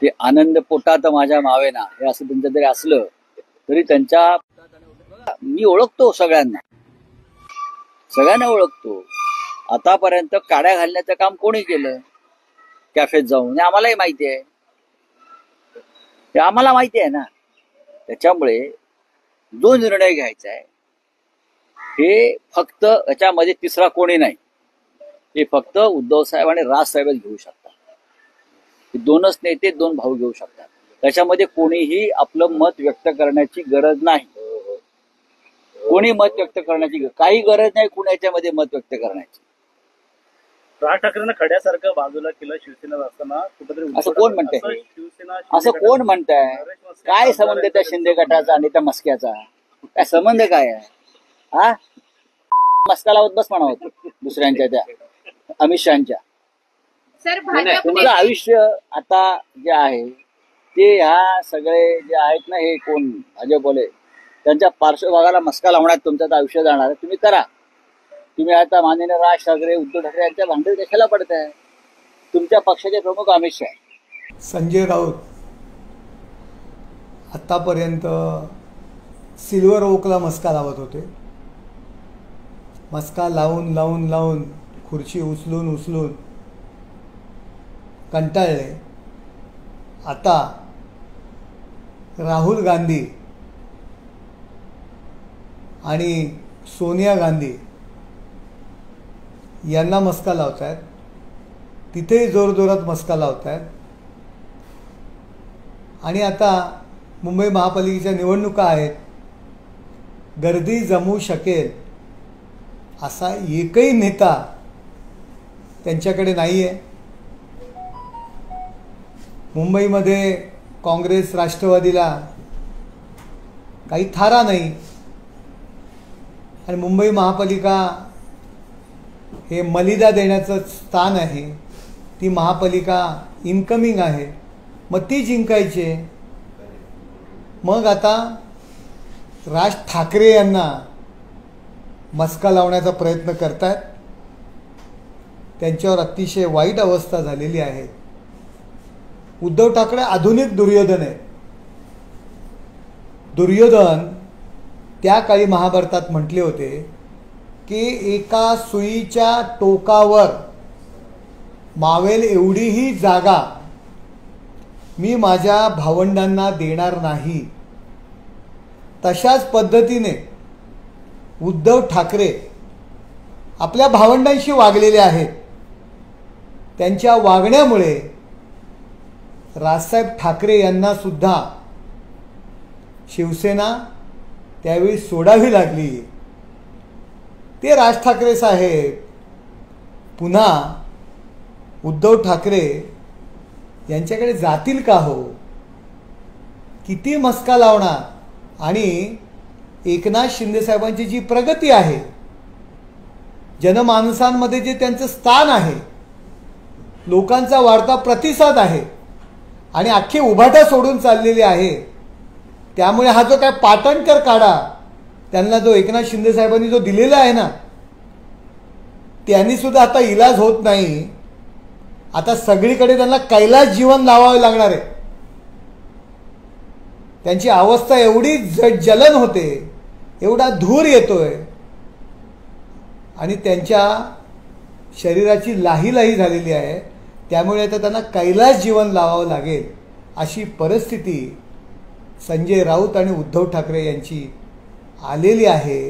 ते आनंद पोटात माझ्या मावेना हे असं त्यांचं जरी असलं तरी त्यांच्या मी ओळखतो सगळ्यांना ओळखतो. आतापर्यंत काड्या घालण्याचं काम कोणी केलं कॅफेत जाऊन हे आम्हालाही माहिती आहे, ते आम्हाला माहिती आहे ना. त्याच्यामुळे जो निर्णय घ्यायचा आहे हे फक्त याच्यामध्ये तिसरा कोणी नाही, हे फक्त उद्धव साहेब आणि राज साहेबच घेऊ शकतात. दोनच नेते दोन भाऊ घेऊ शकतात. त्याच्यामध्ये कोणीही आपलं मत व्यक्त करण्याची गरज नाही. कोणी मत व्यक्त करण्याची काही गरज नाही कुणाच्यामध्ये मत व्यक्त करण्याची. राज ठाकरेंना खड्यासारखं बाजूला केलं शिवसेना असताना कुठेतरी असं कोण म्हणतंय? असं कोण म्हणताय? काय संबंध त्या शिंदे गटाचा आणि त्या मस्क्याचा? काय संबंध काय आहे? हा मस्का लावत बस म्हणावं दुसऱ्यांच्या त्या अमित शहाच्या. तुमचं आयुष्य आता जे आहे ते ह्या सगळे जे आहेत ना, हे कोण अजय बोले त्यांच्या पार्श्वभागाला मस्का लावण्यात तुमचं आयुष्य जाणार. तुम्ही करा. तुम्ही आता माननीय राज ठाकरे उद्धव ठाकरे यांच्या भांडण कशाला पडताय? तुमच्या पक्षाचे प्रमुख अमित शहा. संजय राऊत आतापर्यंत सिल्वर ओकला मस्का लावत होते. मस्का लावून लावून लावून खुर्ची उचलून उचलून कंटाळले. आता राहुल गांधी आणि सोनिया गांधी यांना मस्का लावतायत. तिथेही जोरजोरात मस्का लावतायत. आणि आता मुंबई महापालिकेच्या निवडणुका आहेत. गर्दी जमू शकेल असा एकही नेता त्यांच्याकडे नाही आहे. मुंबईमध्ये काँग्रेस राष्ट्रवादीला काही थारा नाही. आणि मुंबई महापालिका हे मलिदा देण्याचं स्थान आहे. ती महापालिका इनकमिंग आहे. मग ती जिंकायचे. मग आता राज ठाकरे यांना मस्का लावण्याचा प्रयत्न करतात. त्यांच्यावर अतिशय वाईट अवस्था झालेली आहे. उद्धव ठाकरे आधुनिक दुर्योधन आहे. दुर्योधन त्या काळी महाभारतात म्हटले होते की एका सुईच्या टोकावर मावेल एवढीही जागा मी माझ्या भावंडांना देणार नाही. तशाच पद्धतीने उद्धव ठाकरे आपल्या भावंडांशी वागलेले आहेत. त्यांच्या वागण्यामुळे राजसाहेब ठाकरे यांना सुद्धा शिवसेना त्यावेळी सोडावी लागली. ते राज ठाकरे साहेब पुन्हा उद्धव ठाकरे यांच्याकडे जातील का हो? किती मस्का लावणार? आणि एकनाथ शिंदे साहेबांची जी प्रगती आहे, जनमानसांमध्ये जे त्यांचं स्थान आहे, लोकांचा वाढता प्रतिसाद आहे आणि अख्खी उभाटा सोडून चाललेली आहे. त्यामुळे हा जो काय पाटणकर काढा त्यांना जो एकनाथ शिंदे साहेबांनी जो दिलेला आहे ना, त्यांनी सुद्धा आता इलाज होत नाही. आता सगळीकडे त्यांना कैलास जीवन लावावे लागणार आहे. त्यांची अवस्था एवढी जलन होते, एवढा धूर येतोय आणि त्यांच्या शरीराची लाही झालेली आहे. त्यामुळे आता त्यांना कैलास जीवन लावावं लागेल अशी परिस्थिती संजय राऊत आणि उद्धव ठाकरे यांची आलेली आहे.